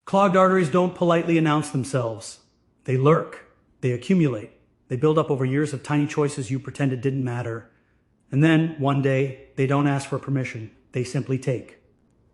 Clogged arteries don't politely announce themselves. They lurk. They accumulate. They build up over years of tiny choices you pretended didn't matter. And then, one day, they don't ask for permission. They simply take.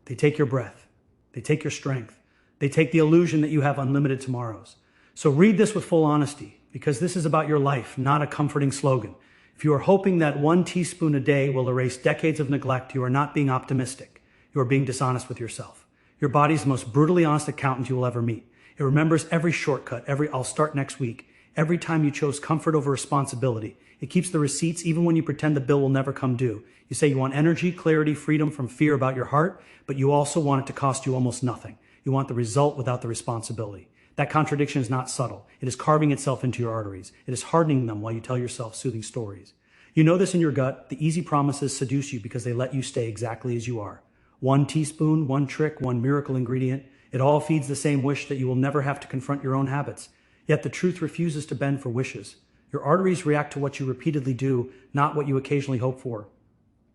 They take your breath. They take your strength. They take the illusion that you have unlimited tomorrows. So read this with full honesty, because this is about your life, not a comforting slogan. If you are hoping that 1 teaspoon a day will erase decades of neglect, you are not being optimistic. You are being dishonest with yourself. Your body's the most brutally honest accountant you will ever meet. It remembers every shortcut, every "I'll start next week," every time you chose comfort over responsibility. It keeps the receipts even when you pretend the bill will never come due. You say you want energy, clarity, freedom from fear about your heart, but you also want it to cost you almost nothing. You want the result without the responsibility. That contradiction is not subtle. It is carving itself into your arteries. It is hardening them while you tell yourself soothing stories. You know this in your gut. The easy promises seduce you because they let you stay exactly as you are. 1 teaspoon, one trick, one miracle ingredient. It all feeds the same wish that you will never have to confront your own habits. Yet the truth refuses to bend for wishes. Your arteries react to what you repeatedly do, not what you occasionally hope for.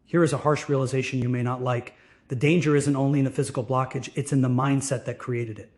Here is a harsh realization you may not like. The danger isn't only in the physical blockage, it's in the mindset that created it.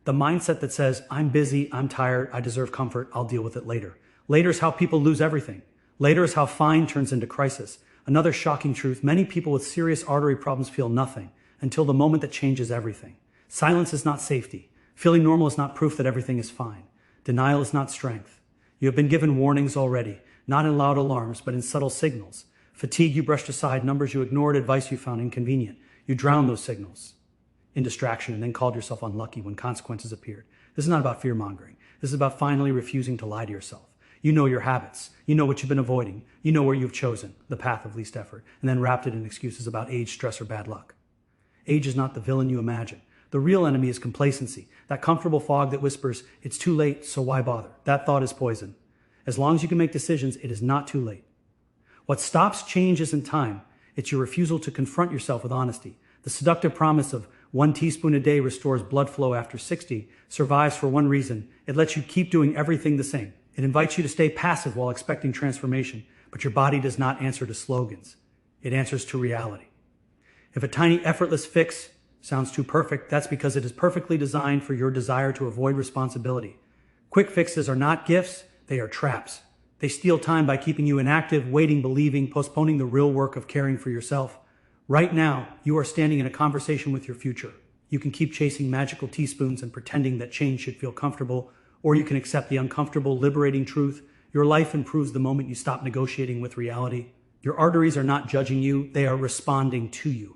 The mindset that says, "I'm busy, I'm tired, I deserve comfort, I'll deal with it later." Later is how people lose everything. Later is how fine turns into crisis. Another shocking truth, many people with serious artery problems feel nothing until the moment that changes everything. Silence is not safety. Feeling normal is not proof that everything is fine. Denial is not strength. You have been given warnings already, not in loud alarms, but in subtle signals. Fatigue you brushed aside, numbers you ignored, advice you found inconvenient. You drowned those signals in distraction and then called yourself unlucky when consequences appeared. This is not about fear-mongering. This is about finally refusing to lie to yourself. You know your habits. You know what you've been avoiding. You know where you've chosen the path of least effort, and then wrapped it in excuses about age, stress, or bad luck. Age is not the villain you imagine. The real enemy is complacency, that comfortable fog that whispers, "It's too late, so why bother?" That thought is poison. As long as you can make decisions, it is not too late. What stops change isn't time. It's your refusal to confront yourself with honesty. The seductive promise of 1 teaspoon a day restores blood flow after 60 survives for one reason. It lets you keep doing everything the same. It invites you to stay passive while expecting transformation, but your body does not answer to slogans. It answers to reality. If a tiny effortless fix sounds too perfect, that's because it is perfectly designed for your desire to avoid responsibility. Quick fixes are not gifts, they are traps. They steal time by keeping you inactive, waiting, believing, postponing the real work of caring for yourself. Right now, you are standing in a conversation with your future. You can keep chasing magical teaspoons and pretending that change should feel comfortable, or you can accept the uncomfortable, liberating truth. Your life improves the moment you stop negotiating with reality. Your arteries are not judging you, they are responding to you.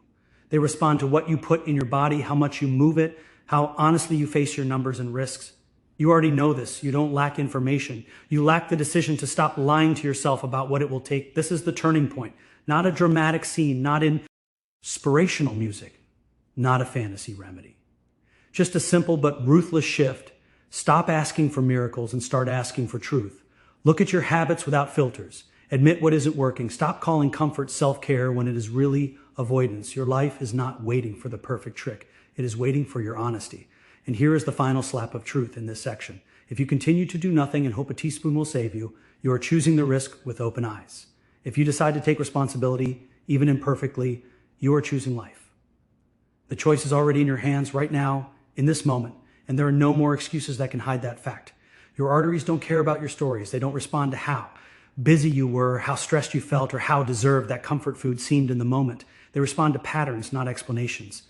They respond to what you put in your body, how much you move it, how honestly you face your numbers and risks. You already know this. You don't lack information. You lack the decision to stop lying to yourself about what it will take. This is the turning point. Not a dramatic scene, not inspirational music, not a fantasy remedy. Just a simple but ruthless shift. Stop asking for miracles and start asking for truth. Look at your habits without filters. Admit what isn't working. Stop calling comfort self-care when it is really avoidance. Your life is not waiting for the perfect trick. It is waiting for your honesty. And here is the final slap of truth in this section. If you continue to do nothing and hope a teaspoon will save you, you are choosing the risk with open eyes. If you decide to take responsibility, even imperfectly, you are choosing life. The choice is already in your hands right now, in this moment, and there are no more excuses that can hide that fact. Your arteries don't care about your stories. They don't respond to how busy you were, how stressed you felt, or how deserved that comfort food seemed in the moment. They respond to patterns, not explanations.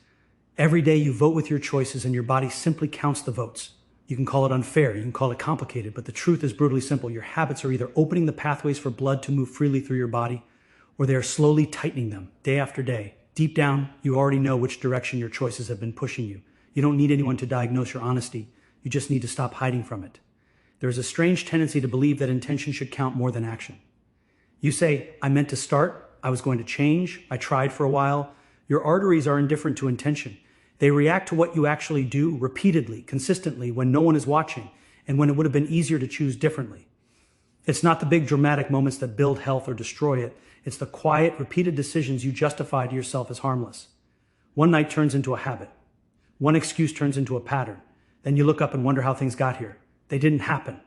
Every day you vote with your choices and your body simply counts the votes. You can call it unfair, you can call it complicated, but the truth is brutally simple. Your habits are either opening the pathways for blood to move freely through your body, or they are slowly tightening them day after day. Deep down, you already know which direction your choices have been pushing you. You don't need anyone to diagnose your honesty. You just need to stop hiding from it. There is a strange tendency to believe that intention should count more than action. You say, "I meant to start, I was going to change, I tried for a while." Your arteries are indifferent to intention. They react to what you actually do repeatedly, consistently, when no one is watching, and when it would have been easier to choose differently. It's not the big dramatic moments that build health or destroy it. It's the quiet, repeated decisions you justify to yourself as harmless. One night turns into a habit. One excuse turns into a pattern. Then you look up and wonder how things got here. They didn't happen.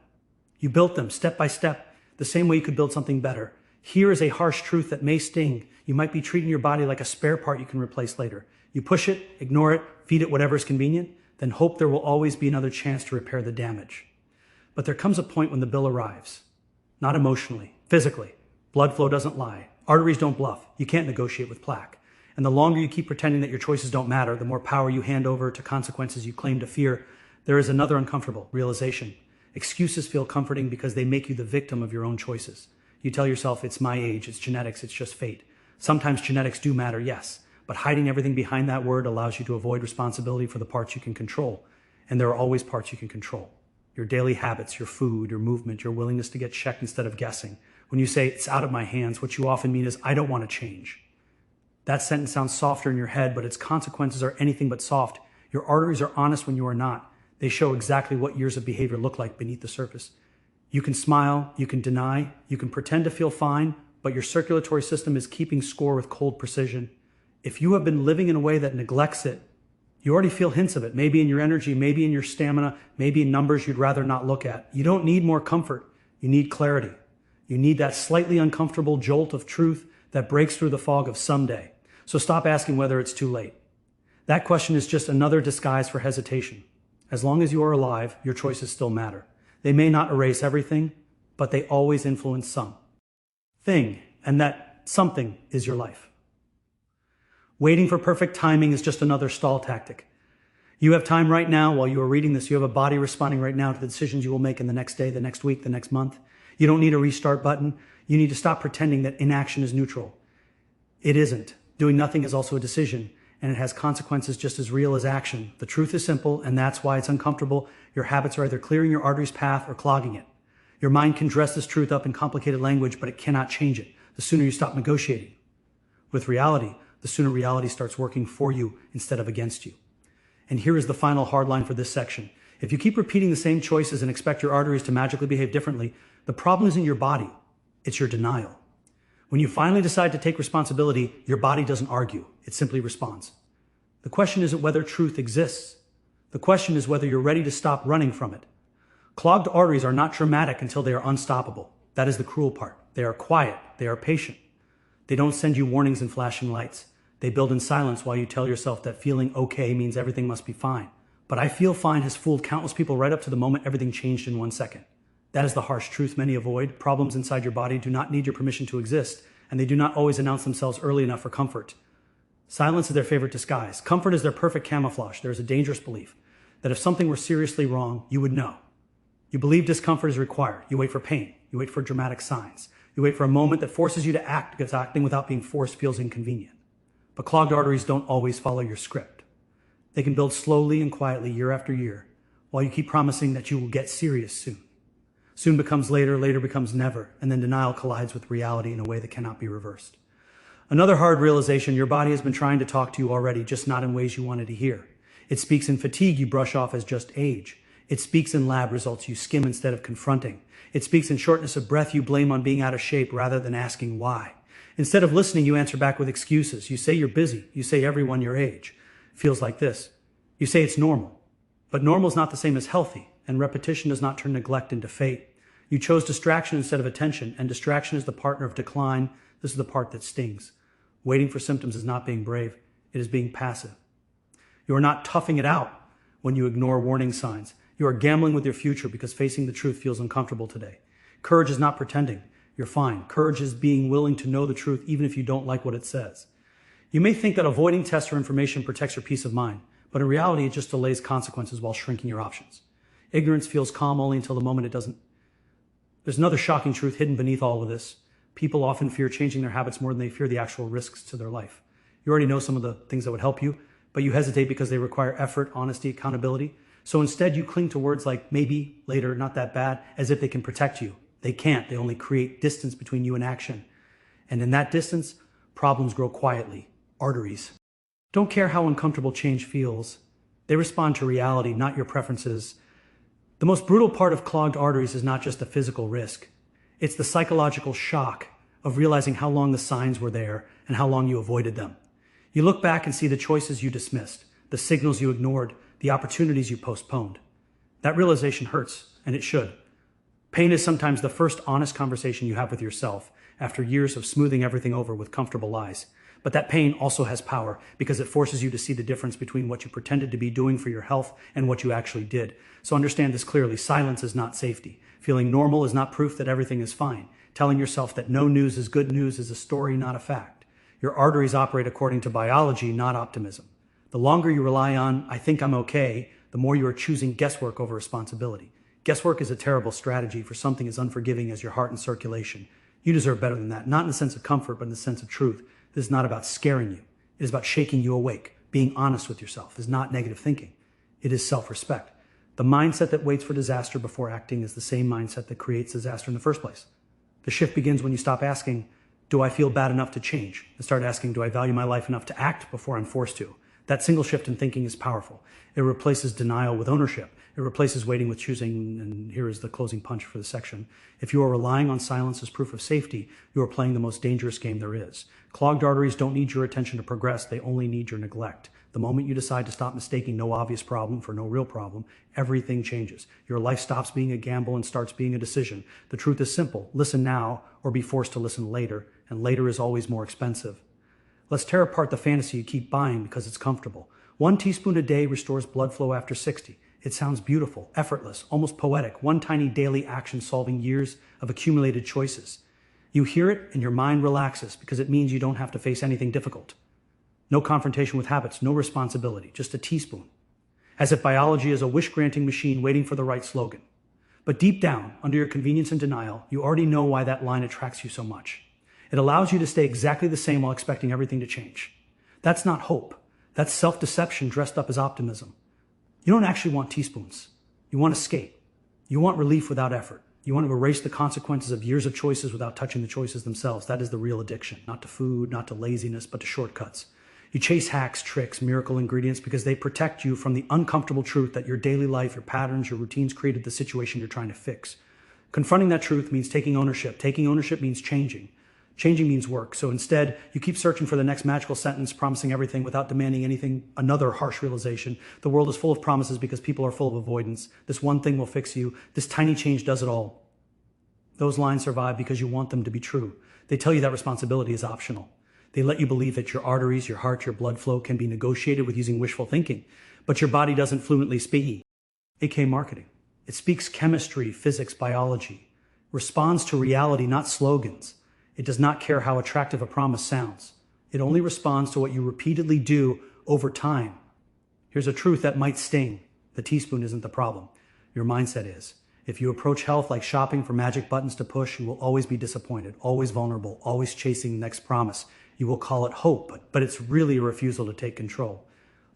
You built them step by step, the same way you could build something better. Here is a harsh truth that may sting. You might be treating your body like a spare part you can replace later. You push it, ignore it, feed it whatever is convenient. then hope there will always be another chance to repair the damage. But there comes a point when the bill arrives. Not emotionally, physically. Blood flow doesn't lie. Arteries don't bluff. You can't negotiate with plaque. And the longer you keep pretending that your choices don't matter, the more power you hand over to consequences you claim to fear. There is another uncomfortable realization. Excuses feel comforting because they make you the victim of your own choices. You tell yourself, it's my age, it's genetics, it's just fate. Sometimes genetics do matter, yes, but hiding everything behind that word allows you to avoid responsibility for the parts you can control. And there are always parts you can control. Your daily habits, your food, your movement, your willingness to get checked instead of guessing. When you say, it's out of my hands, what you often mean is, I don't want to change. That sentence sounds softer in your head, but its consequences are anything but soft. Your arteries are honest when you are not. They show exactly what years of behavior look like beneath the surface. You can smile, you can deny, you can pretend to feel fine, but your circulatory system is keeping score with cold precision. If you have been living in a way that neglects it, you already feel hints of it, maybe in your energy, maybe in your stamina, maybe in numbers you'd rather not look at. You don't need more comfort. You need clarity. You need that slightly uncomfortable jolt of truth that breaks through the fog of someday. So stop asking whether it's too late. That question is just another disguise for hesitation. As long as you are alive, your choices still matter. They may not erase everything, but they always influence some thing, and that something is your life. Waiting for perfect timing is just another stall tactic. You have time right now while you are reading this. You have a body responding right now to the decisions you will make in the next day, the next week, the next month. You don't need a restart button. You need to stop pretending that inaction is neutral. It isn't. Doing nothing is also a decision, and it has consequences just as real as action. The truth is simple, and that's why it's uncomfortable. Your habits are either clearing your artery's path or clogging it. Your mind can dress this truth up in complicated language, but it cannot change it. The sooner you stop negotiating with reality, the sooner reality starts working for you instead of against you. And here is the final hard line for this section. If you keep repeating the same choices and expect your arteries to magically behave differently, the problem isn't your body, it's your denial. When you finally decide to take responsibility, your body doesn't argue, it simply responds. The question isn't whether truth exists. The question is whether you're ready to stop running from it. Clogged arteries are not traumatic until they are unstoppable. That is the cruel part. They are quiet, they are patient. They don't send you warnings and flashing lights. They build in silence while you tell yourself that feeling okay means everything must be fine. But I feel fine has fooled countless people right up to the moment everything changed in 1 second. That is the harsh truth many avoid. Problems inside your body do not need your permission to exist, and they do not always announce themselves early enough for comfort. Silence is their favorite disguise. Comfort is their perfect camouflage. There is a dangerous belief that if something were seriously wrong, you would know. You believe discomfort is required. You wait for pain. You wait for dramatic signs. You wait for a moment that forces you to act because acting without being forced feels inconvenient. But clogged arteries don't always follow your script. They can build slowly and quietly year after year while you keep promising that you will get serious soon. Soon becomes later, later becomes never, and then denial collides with reality in a way that cannot be reversed. Another hard realization, your body has been trying to talk to you already, just not in ways you wanted to hear. It speaks in fatigue you brush off as just age. It speaks in lab results you skim instead of confronting. It speaks in shortness of breath you blame on being out of shape rather than asking why. Instead of listening, you answer back with excuses. You say you're busy. You say everyone your age feels like this. You say it's normal. But normal is not the same as healthy, and repetition does not turn neglect into fate. You chose distraction instead of attention, and distraction is the partner of decline. This is the part that stings. Waiting for symptoms is not being brave. It is being passive. You are not toughing it out when you ignore warning signs. You are gambling with your future because facing the truth feels uncomfortable today. Courage is not pretending you're fine. Courage is being willing to know the truth even if you don't like what it says. You may think that avoiding tests or information protects your peace of mind, but in reality it just delays consequences while shrinking your options. Ignorance feels calm only until the moment it doesn't. There's another shocking truth hidden beneath all of this. People often fear changing their habits more than they fear the actual risks to their life. You already know some of the things that would help you, but you hesitate because they require effort, honesty, accountability. So instead you cling to words like maybe, later, not that bad, as if they can protect you. They can't. They only create distance between you and action. And in that distance, problems grow quietly. Arteries don't care how uncomfortable change feels. They respond to reality, not your preferences. The most brutal part of clogged arteries is not just the physical risk. It's the psychological shock of realizing how long the signs were there and how long you avoided them. You look back and see the choices you dismissed, the signals you ignored, the opportunities you postponed. That realization hurts, and it should. Pain is sometimes the first honest conversation you have with yourself after years of smoothing everything over with comfortable lies. But that pain also has power because it forces you to see the difference between what you pretended to be doing for your health and what you actually did. So understand this clearly. Silence is not safety. Feeling normal is not proof that everything is fine. Telling yourself that no news is good news is a story, not a fact. Your arteries operate according to biology, not optimism. The longer you rely on, I think I'm okay, the more you are choosing guesswork over responsibility. Guesswork is a terrible strategy for something as unforgiving as your heart and circulation. You deserve better than that, not in the sense of comfort, but in the sense of truth. This is not about scaring you. It is about shaking you awake, being honest with yourself. It is not negative thinking. It is self-respect. The mindset that waits for disaster before acting is the same mindset that creates disaster in the first place. The shift begins when you stop asking, do I feel bad enough to change? And start asking, do I value my life enough to act before I'm forced to? That single shift in thinking is powerful. It replaces denial with ownership. It replaces waiting with choosing, and here is the closing punch for the section. If you are relying on silence as proof of safety, you are playing the most dangerous game there is. Clogged arteries don't need your attention to progress, they only need your neglect. The moment you decide to stop mistaking no obvious problem for no real problem, everything changes. Your life stops being a gamble and starts being a decision. The truth is simple. Listen now or be forced to listen later, and later is always more expensive. Let's tear apart the fantasy you keep buying because it's comfortable. 1 teaspoon a day restores blood flow after 60. It sounds beautiful, effortless, almost poetic. One tiny daily action solving years of accumulated choices. You hear it and your mind relaxes because it means you don't have to face anything difficult. No confrontation with habits, no responsibility, just a teaspoon. As if biology is a wish-granting machine waiting for the right slogan. But deep down, under your convenience and denial, you already know why that line attracts you so much. It allows you to stay exactly the same while expecting everything to change. That's not hope. That's self-deception dressed up as optimism. You don't actually want teaspoons. You want escape. You want relief without effort. You want to erase the consequences of years of choices without touching the choices themselves. That is the real addiction. Not to food, not to laziness, but to shortcuts. You chase hacks, tricks, miracle ingredients because they protect you from the uncomfortable truth that your daily life, your patterns, your routines created the situation you're trying to fix. Confronting that truth means taking ownership. Taking ownership means changing. Changing means work. So instead, you keep searching for the next magical sentence, promising everything without demanding anything. Another harsh realization. The world is full of promises because people are full of avoidance. This one thing will fix you. This tiny change does it all. Those lines survive because you want them to be true. They tell you that responsibility is optional. They let you believe that your arteries, your heart, your blood flow can be negotiated with using wishful thinking. But your body doesn't fluently speak. aka marketing. It speaks chemistry, physics, biology. Responds to reality, not slogans. It does not care how attractive a promise sounds. It only responds to what you repeatedly do over time. Here's a truth that might sting. The teaspoon isn't the problem. Your mindset is. If you approach health like shopping for magic buttons to push, you will always be disappointed, always vulnerable, always chasing the next promise. You will call it hope, but it's really a refusal to take control.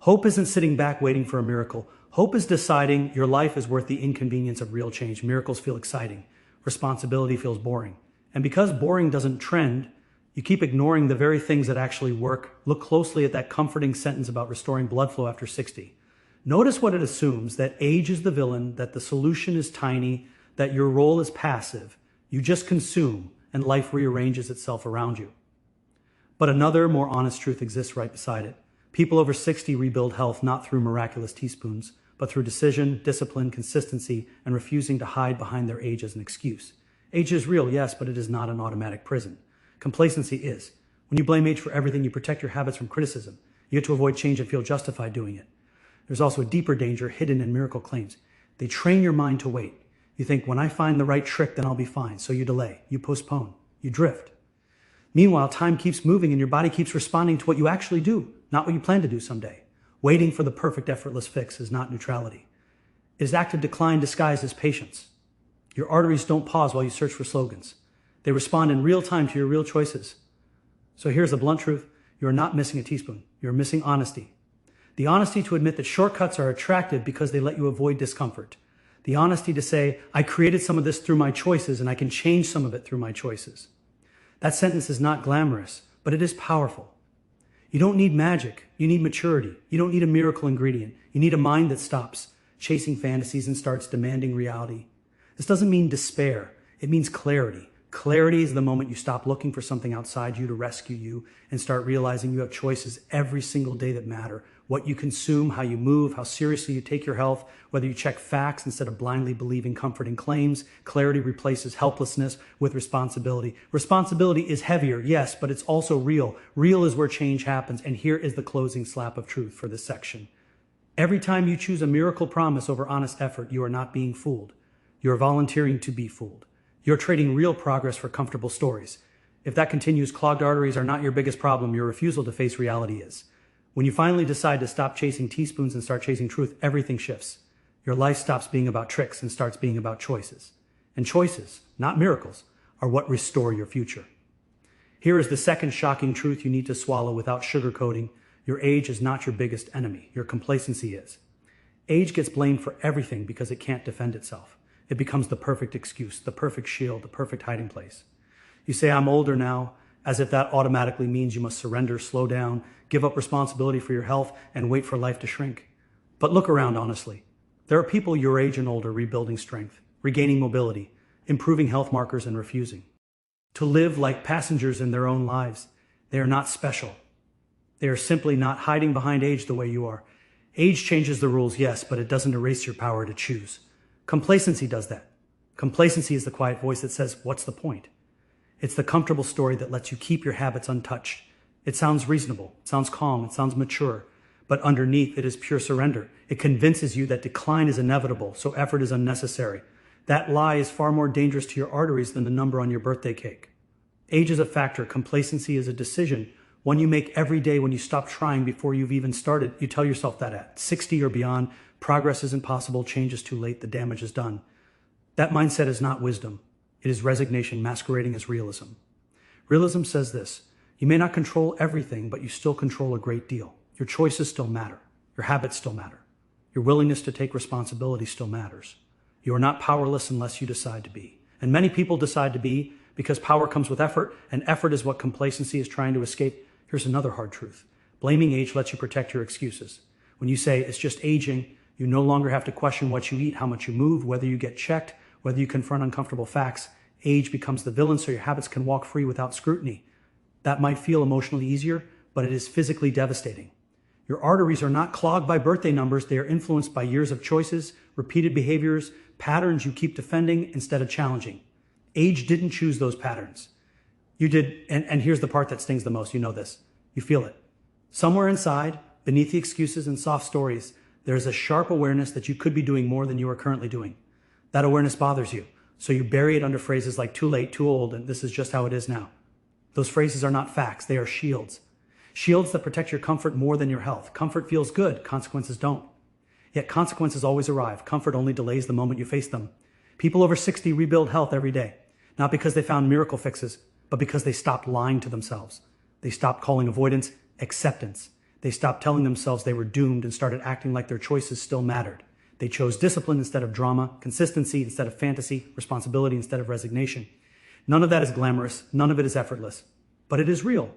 Hope isn't sitting back waiting for a miracle. Hope is deciding your life is worth the inconvenience of real change. Miracles feel exciting. Responsibility feels boring. And because boring doesn't trend, you keep ignoring the very things that actually work. Look closely at that comforting sentence about restoring blood flow after 60. Notice what it assumes, that age is the villain, that the solution is tiny, that your role is passive. You just consume, and life rearranges itself around you. But another, more honest truth exists right beside it. People over 60 rebuild health not through miraculous teaspoons, but through decision, discipline, consistency, and refusing to hide behind their age as an excuse. Age is real, yes, but it is not an automatic prison. Complacency is. When you blame age for everything, you protect your habits from criticism. You get to avoid change and feel justified doing it. There's also a deeper danger hidden in miracle claims. They train your mind to wait. You think, when I find the right trick, then I'll be fine. So you delay, you postpone, you drift. Meanwhile, time keeps moving and your body keeps responding to what you actually do, not what you plan to do someday. Waiting for the perfect, effortless fix is not neutrality. It is active decline disguised as patience. Your arteries don't pause while you search for slogans. They respond in real time to your real choices. So here's the blunt truth. You're not missing a teaspoon. You're missing honesty. The honesty to admit that shortcuts are attractive because they let you avoid discomfort. The honesty to say, I created some of this through my choices and I can change some of it through my choices. That sentence is not glamorous, but it is powerful. You don't need magic. You need maturity. You don't need a miracle ingredient. You need a mind that stops chasing fantasies and starts demanding reality. This doesn't mean despair. It means clarity. Clarity is the moment you stop looking for something outside you to rescue you and start realizing you have choices every single day that matter. What you consume, how you move, how seriously you take your health, whether you check facts instead of blindly believing comforting claims. Clarity replaces helplessness with responsibility. Responsibility is heavier, yes, but it's also real. Real is where change happens, and here is the closing slap of truth for this section. Every time you choose a miracle promise over honest effort, you are not being fooled. You are volunteering to be fooled. You're trading real progress for comfortable stories. If that continues, clogged arteries are not your biggest problem. Your refusal to face reality is. When you finally decide to stop chasing teaspoons and start chasing truth, everything shifts. Your life stops being about tricks and starts being about choices. And choices, not miracles, are what restore your future. Here is the second shocking truth you need to swallow without sugarcoating. Your age is not your biggest enemy. Your complacency is. Age gets blamed for everything because it can't defend itself. It becomes the perfect excuse, the perfect shield, the perfect hiding place. You say, I'm older now, as if that automatically means you must surrender, slow down, give up responsibility for your health, and wait for life to shrink. But look around honestly. There are people your age and older rebuilding strength, regaining mobility, improving health markers, and refusing to live like passengers in their own lives. They are not special. They are simply not hiding behind age the way you are. Age changes the rules, yes, but it doesn't erase your power to choose. Complacency does that. Complacency is the quiet voice that says, what's the point? It's the comfortable story that lets you keep your habits untouched. It sounds reasonable, it sounds calm, it sounds mature, but underneath it is pure surrender. It convinces you that decline is inevitable, so effort is unnecessary. That lie is far more dangerous to your arteries than the number on your birthday cake. Age is a factor, complacency is a decision, one you make every day when you stop trying before you've even started. You tell yourself that at 60 or beyond, progress isn't possible, change is too late, the damage is done. That mindset is not wisdom. It is resignation masquerading as realism. Realism says this: you may not control everything, but you still control a great deal. Your choices still matter. Your habits still matter. Your willingness to take responsibility still matters. You are not powerless unless you decide to be. And many people decide to be because power comes with effort, and effort is what complacency is trying to escape. Here's another hard truth. Blaming age lets you protect your excuses. When you say it's just aging, you no longer have to question what you eat, how much you move, whether you get checked, whether you confront uncomfortable facts. Age becomes the villain so your habits can walk free without scrutiny. That might feel emotionally easier, but it is physically devastating. Your arteries are not clogged by birthday numbers. They are influenced by years of choices, repeated behaviors, patterns you keep defending instead of challenging. Age didn't choose those patterns. You did, and here's the part that stings the most. You know this. You feel it. Somewhere inside, beneath the excuses and soft stories, there is a sharp awareness that you could be doing more than you are currently doing. That awareness bothers you, so you bury it under phrases like too late, too old, and this is just how it is now. Those phrases are not facts, they are shields. Shields that protect your comfort more than your health. Comfort feels good, consequences don't. Yet consequences always arrive. Comfort only delays the moment you face them. People over 60 rebuild health every day, not because they found miracle fixes, but because they stopped lying to themselves. They stopped calling avoidance acceptance. They stopped telling themselves they were doomed and started acting like their choices still mattered. They chose discipline instead of drama, consistency instead of fantasy, responsibility instead of resignation. None of that is glamorous. None of it is effortless. But it is real.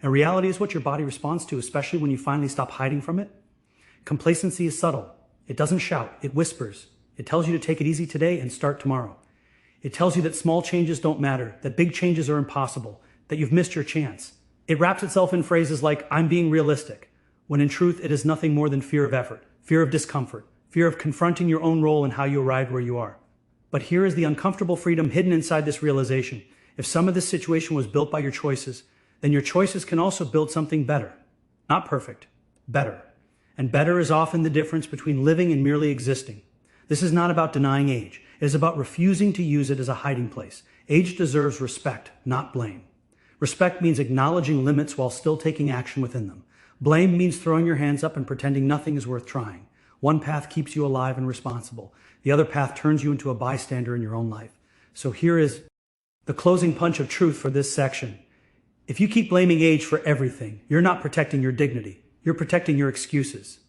And reality is what your body responds to, especially when you finally stop hiding from it. Complacency is subtle. It doesn't shout. It whispers. It tells you to take it easy today and start tomorrow. It tells you that small changes don't matter, that big changes are impossible, that you've missed your chance. It wraps itself in phrases like, I'm being realistic, when in truth it is nothing more than fear of effort, fear of discomfort, fear of confronting your own role in how you arrived where you are. But here is the uncomfortable freedom hidden inside this realization. If some of this situation was built by your choices, then your choices can also build something better. Not perfect, better. And better is often the difference between living and merely existing. This is not about denying age. It is about refusing to use it as a hiding place. Age deserves respect, not blame. Respect means acknowledging limits while still taking action within them. Blame means throwing your hands up and pretending nothing is worth trying. One path keeps you alive and responsible. The other path turns you into a bystander in your own life. So here is the closing punch of truth for this section. If you keep blaming age for everything, you're not protecting your dignity. You're protecting your excuses.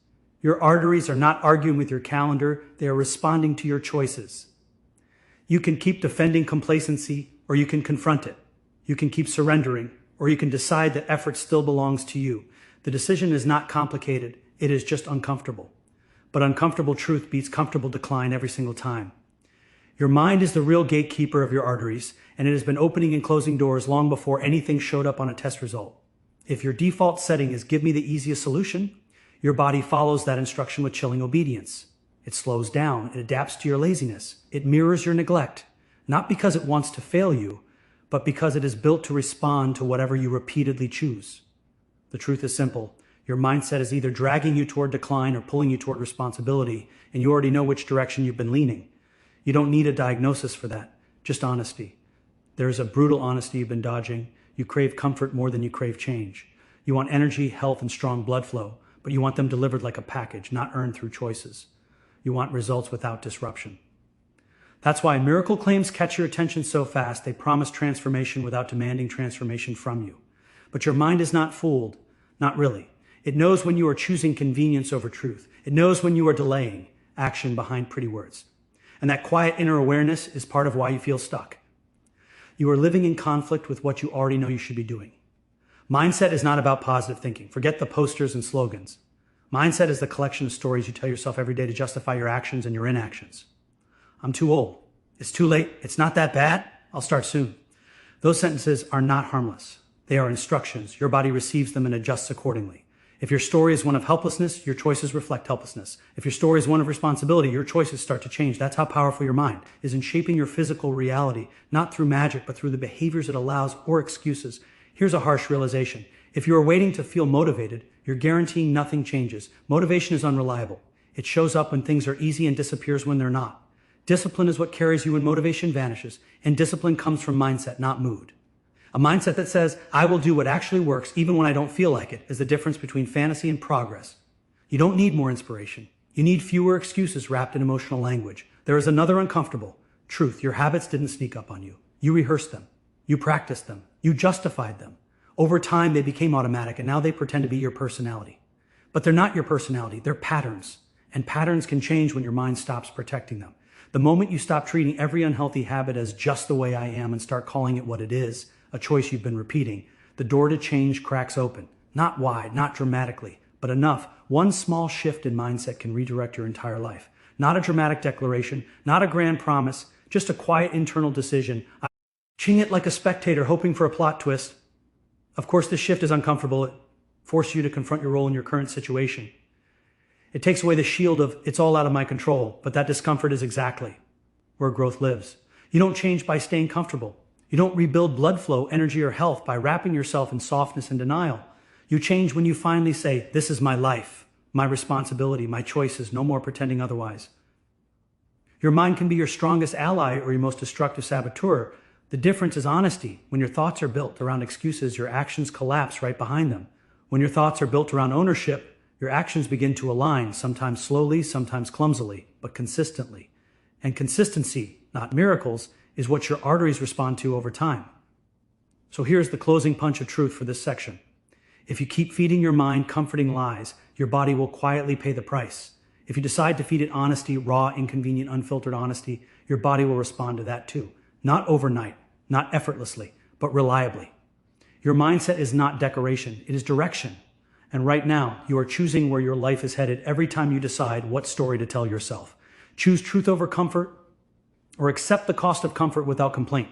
Your arteries are not arguing with your calendar. They are responding to your choices. You can keep defending complacency, or you can confront it. You can keep surrendering, or you can decide that effort still belongs to you. The decision is not complicated. It is just uncomfortable. But uncomfortable truth beats comfortable decline every single time. Your mind is the real gatekeeper of your arteries, and it has been opening and closing doors long before anything showed up on a test result. If your default setting is give me the easiest solution, Your body follows that instruction with chilling obedience. It slows down, it adapts to your laziness, it mirrors your neglect, not because it wants to fail you, but because it is built to respond to whatever you repeatedly choose. The truth is simple. Your mindset is either dragging you toward decline or pulling you toward responsibility, and you already know which direction you've been leaning. You don't need a diagnosis for that, just honesty. There is a brutal honesty you've been dodging. You crave comfort more than you crave change. You want energy, health, and strong blood flow, but you want them delivered like a package, not earned through choices. You want results without disruption. That's why miracle claims catch your attention so fast. They promise transformation without demanding transformation from you. But your mind is not fooled. Not really. It knows when you are choosing convenience over truth. It knows when you are delaying action behind pretty words. And that quiet inner awareness is part of why you feel stuck. You are living in conflict with what you already know you should be doing. Mindset is not about positive thinking. Forget the posters and slogans. Mindset is the collection of stories you tell yourself every day to justify your actions and your inactions. I'm too old. It's too late. It's not that bad. I'll start soon. Those sentences are not harmless. They are instructions. Your body receives them and adjusts accordingly. If your story is one of helplessness, your choices reflect helplessness. If your story is one of responsibility, your choices start to change. That's how powerful your mind is in shaping your physical reality, not through magic, but through the behaviors it allows or excuses. Here's a harsh realization. If you are waiting to feel motivated, you're guaranteeing nothing changes. Motivation is unreliable. It shows up when things are easy and disappears when they're not. Discipline is what carries you when motivation vanishes, and discipline comes from mindset, not mood. A mindset that says, I will do what actually works even when I don't feel like it, is the difference between fantasy and progress. You don't need more inspiration. You need fewer excuses wrapped in emotional language. There is another uncomfortable truth. Your habits didn't sneak up on you. You rehearsed them. You practiced them. You justified them. Over time, they became automatic, and now they pretend to be your personality. But they're not your personality. They're patterns. And patterns can change when your mind stops protecting them. The moment you stop treating every unhealthy habit as just the way I am and start calling it what it is, a choice you've been repeating, the door to change cracks open. Not wide, not dramatically, but enough. One small shift in mindset can redirect your entire life. Not a dramatic declaration, not a grand promise, just a quiet internal decision. I ching it like a spectator hoping for a plot twist. Of course, this shift is uncomfortable. It forces you to confront your role in your current situation. It takes away the shield of, it's all out of my control, but that discomfort is exactly where growth lives. You don't change by staying comfortable. You don't rebuild blood flow, energy, or health by wrapping yourself in softness and denial. You change when you finally say, this is my life, my responsibility, my choices, no more pretending otherwise. Your mind can be your strongest ally or your most destructive saboteur. The difference is honesty. When your thoughts are built around excuses, your actions collapse right behind them. When your thoughts are built around ownership, your actions begin to align, sometimes slowly, sometimes clumsily, but consistently. And consistency, not miracles, is what your arteries respond to over time. So here's the closing punch of truth for this section. If you keep feeding your mind comforting lies, your body will quietly pay the price. If you decide to feed it honesty, raw, inconvenient, unfiltered honesty, your body will respond to that too. Not overnight, not effortlessly, but reliably. Your mindset is not decoration, it is direction. And right now, you are choosing where your life is headed every time you decide what story to tell yourself. Choose truth over comfort, or accept the cost of comfort without complaint.